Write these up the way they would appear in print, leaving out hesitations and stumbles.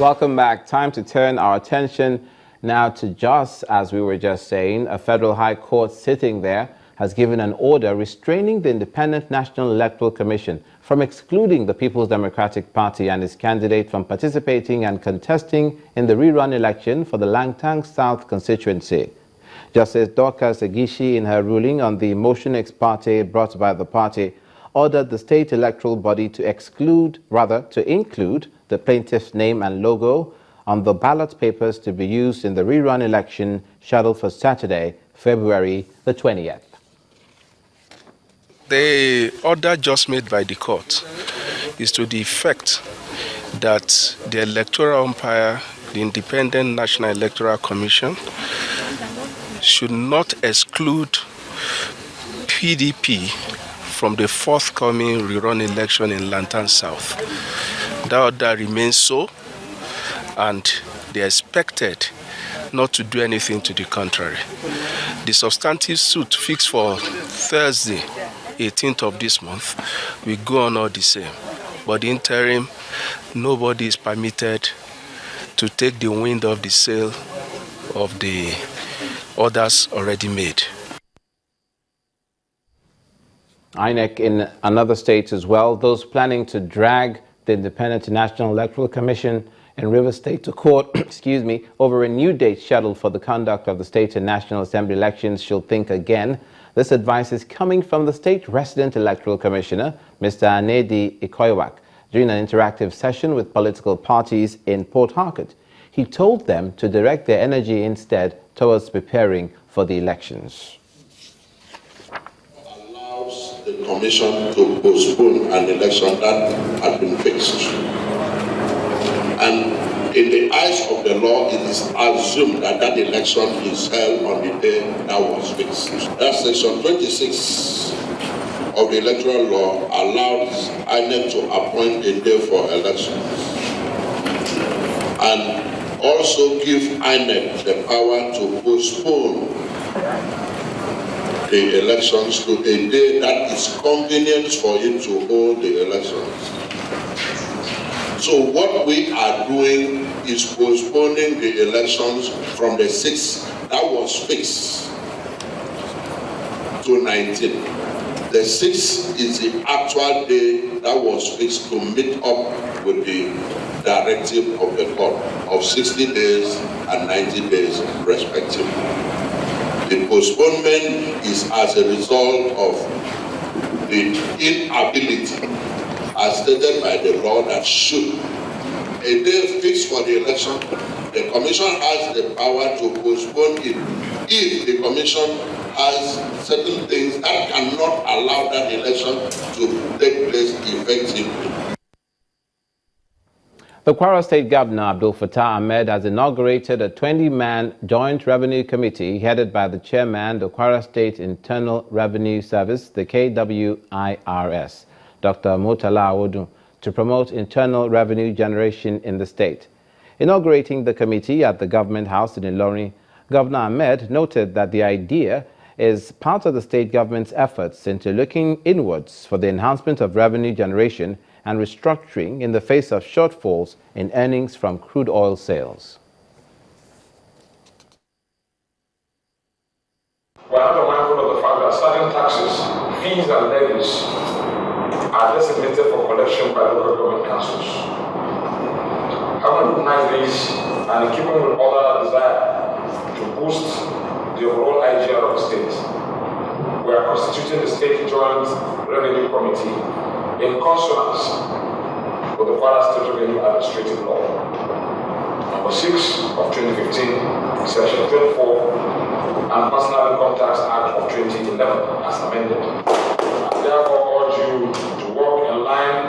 Welcome back. Time to turn our attention now to Jos. As we were just saying, a federal high court sitting there has given an order restraining the Independent National Electoral Commission from excluding the People's Democratic Party and its candidate from participating and contesting in the rerun election for the Langtang South constituency. Justice Dorcas Egishi, in her ruling on the motion ex parte brought by the party, ordered the state electoral body to include the plaintiff's name and logo on the ballot papers to be used in the rerun election scheduled for Saturday, February the 20th. The order just made by the court is to the effect that the electoral umpire, the Independent National Electoral Commission, should not exclude PDP from the forthcoming rerun election in Langtang South. That order remains so, and they are expected not to do anything to the contrary. The substantive suit fixed for Thursday, 18th of this month, will go on all the same. But the interim, nobody is permitted to take the wind off the sail of the orders already made. INEC in another state as well, those planning to drag the Independent National Electoral Commission in Rivers State to court, over a new date scheduled for the conduct of the state and National Assembly elections should think again. This advice is coming from the state resident electoral commissioner, Mr. Anedi Ikoiwak, during an interactive session with political parties in Port Harcourt. He told them to direct their energy instead towards preparing for the elections. Allows the commission to postpone an election that had been fixed. And in the eyes of the law, it is assumed that that election is held on the day that was fixed. That's section 26 of the electoral law allows INEC to appoint a day for elections and also give INEC the power to postpone the elections to a day that is convenient for it to hold the elections. So what we are doing is postponing the elections from the 6th that was fixed to 19. The 6th is the actual day that was fixed to meet up with the directive of the court of 60 days and 90 days respectively. The postponement is as a result of the inability as stated by the law that should a day fixed for the election, the commission has the power to postpone it if the commission has certain things that cannot allow that election to take place effectively. The Kwara State Governor Abdul Fattah Ahmed has inaugurated a 20-man joint revenue committee headed by the chairman, the Kwara State Internal Revenue Service, the KWIRS, Dr. Murtala Awodu, to promote internal revenue generation in the state. Inaugurating the committee at the Government House in Ilorin, Governor Ahmed noted that the idea is part of the state government's efforts into looking inwards for the enhancement of revenue generation and restructuring in the face of shortfalls in earnings from crude oil sales. We are not mindful of the fact that certain taxes, fees and levies are designated for collection by local government councils. Having recognized these and in keeping with other desire to boost the overall IGR of the state, we are constituting the State Joint Revenue Committee in consonance with the Kwara State Revenue Administrative Law, number 6 of 2015, section 24, and Personal Income Tax Act of 2011 as amended. I therefore urge you to work in line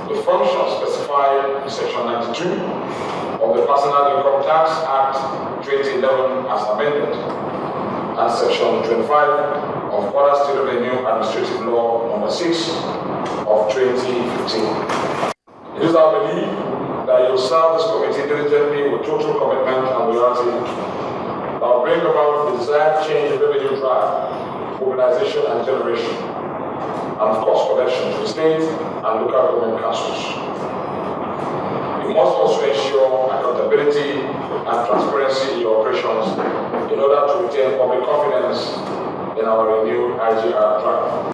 with functions specified in section 92 of the Personal Income Tax Act 2011 as amended, and section 25 of Kwara State Revenue Administrative Law number 6 of 2015. It is our belief that you will serve this committee diligently with total commitment and loyalty that will bring about the desired change in revenue drive, mobilization and generation, and of course collection to the state and local government councils. You must also ensure accountability and transparency in your operations in order to retain public confidence in our renewed IGR drive.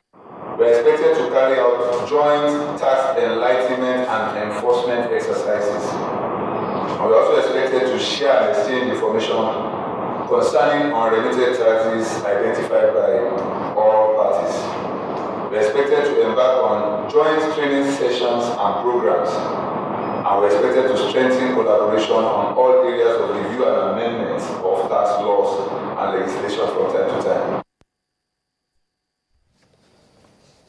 We are expected to carry out joint tax enlightenment and enforcement exercises. And we are also expected to share and exchange information concerning unremitted taxes identified by all parties. We are expected to embark on joint training sessions and programs. And we are expected to strengthen collaboration on all areas of review and amendment of tax laws and legislation from time to time.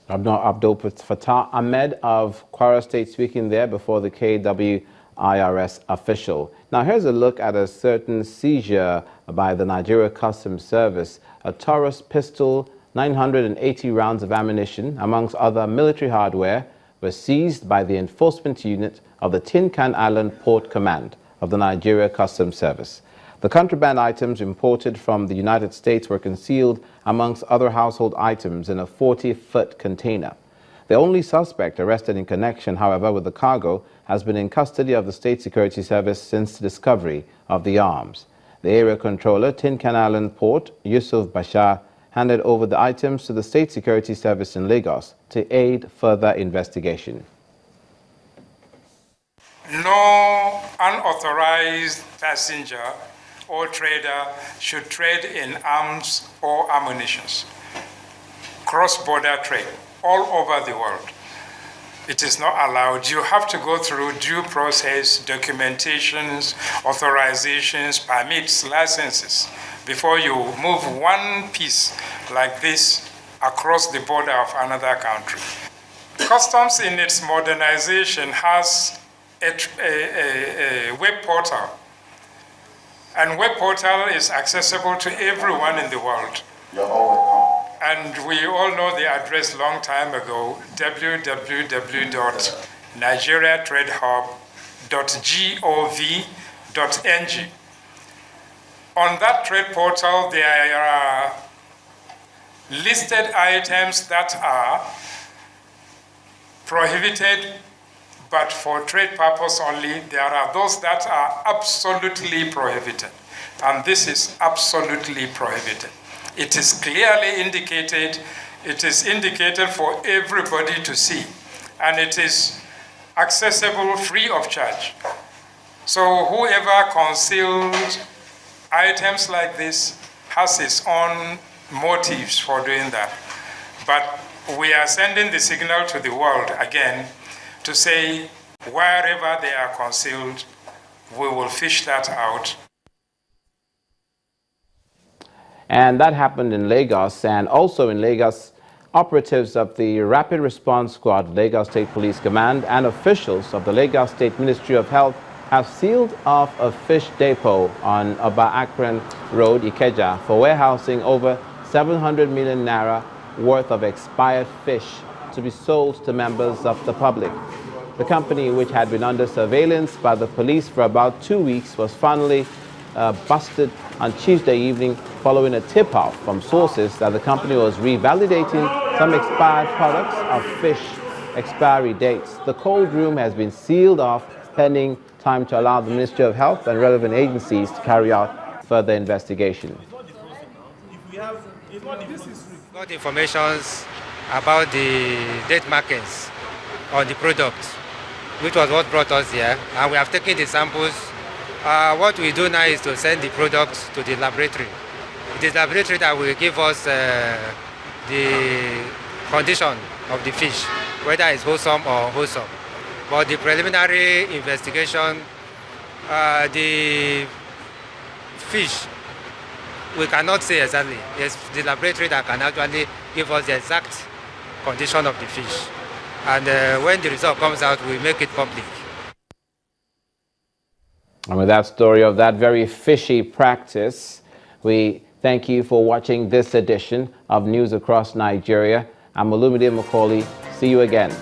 Abdul Fattah Ahmed of Kwara State speaking there before the KWIRS official. Now here's a look at a certain seizure by the Nigeria Customs Service. A Taurus pistol, 980 rounds of ammunition, amongst other military hardware, were seized by the enforcement unit of the Tin Can Island Port Command of the Nigeria Customs Service. The contraband items imported from the United States were concealed amongst other household items in a 40-foot container. The only suspect arrested in connection, however, with the cargo has been in custody of the State Security Service since the discovery of the arms. The area controller, Tin Can Island Port, Yusuf Bashar, handed over the items to the State Security Service in Lagos to aid further investigation. No unauthorized passenger or trader should trade in arms or ammunition. Cross-border trade all over the world. It is not allowed. You have to go through due process, documentations, authorizations, permits, licenses before you move one piece like this across the border of another country. Customs in its modernization has a web portal. And web portal is accessible to everyone in the world. You're all welcome. And we all know the address long time ago, www.nigeriatradehub.gov.ng. On that trade portal, there are listed items that are prohibited, but for trade purpose only. There are those that are absolutely prohibited. And this is absolutely prohibited. It is clearly indicated. It is indicated for everybody to see. And it is accessible free of charge. So whoever conceals items like this has his own motives for doing that. But we are sending the signal to the world again to say, wherever they are concealed, we will fish that out. And that happened in Lagos. And also in Lagos, operatives of the Rapid Response Squad, Lagos State Police Command, and officials of the Lagos State Ministry of Health have sealed off a fish depot on Oba Akran Road, Ikeja, for warehousing over 700 million naira worth of expired fish to be sold to members of the public. The company, which had been under surveillance by the police for about 2 weeks, was finally busted on Tuesday evening following a tip-off from sources that the company was revalidating some expired products of fish expiry dates. The cold room has been sealed off pending time to allow the Ministry of Health and relevant agencies to carry out further investigation. Got information about the date markings on the product, which was what brought us here, and we have taken the samples. What we do now is to send the product to the laboratory. It is the laboratory that will give us the condition of the fish, whether it's wholesome or unwholesome. But the preliminary investigation, the fish, we cannot say exactly. It's the laboratory that can actually give us the exact condition of the fish. And when the result comes out, we make it public. And with that story of that very fishy practice, we thank you for watching this edition of News Across Nigeria. I'm Olumide Macaulay. See you again.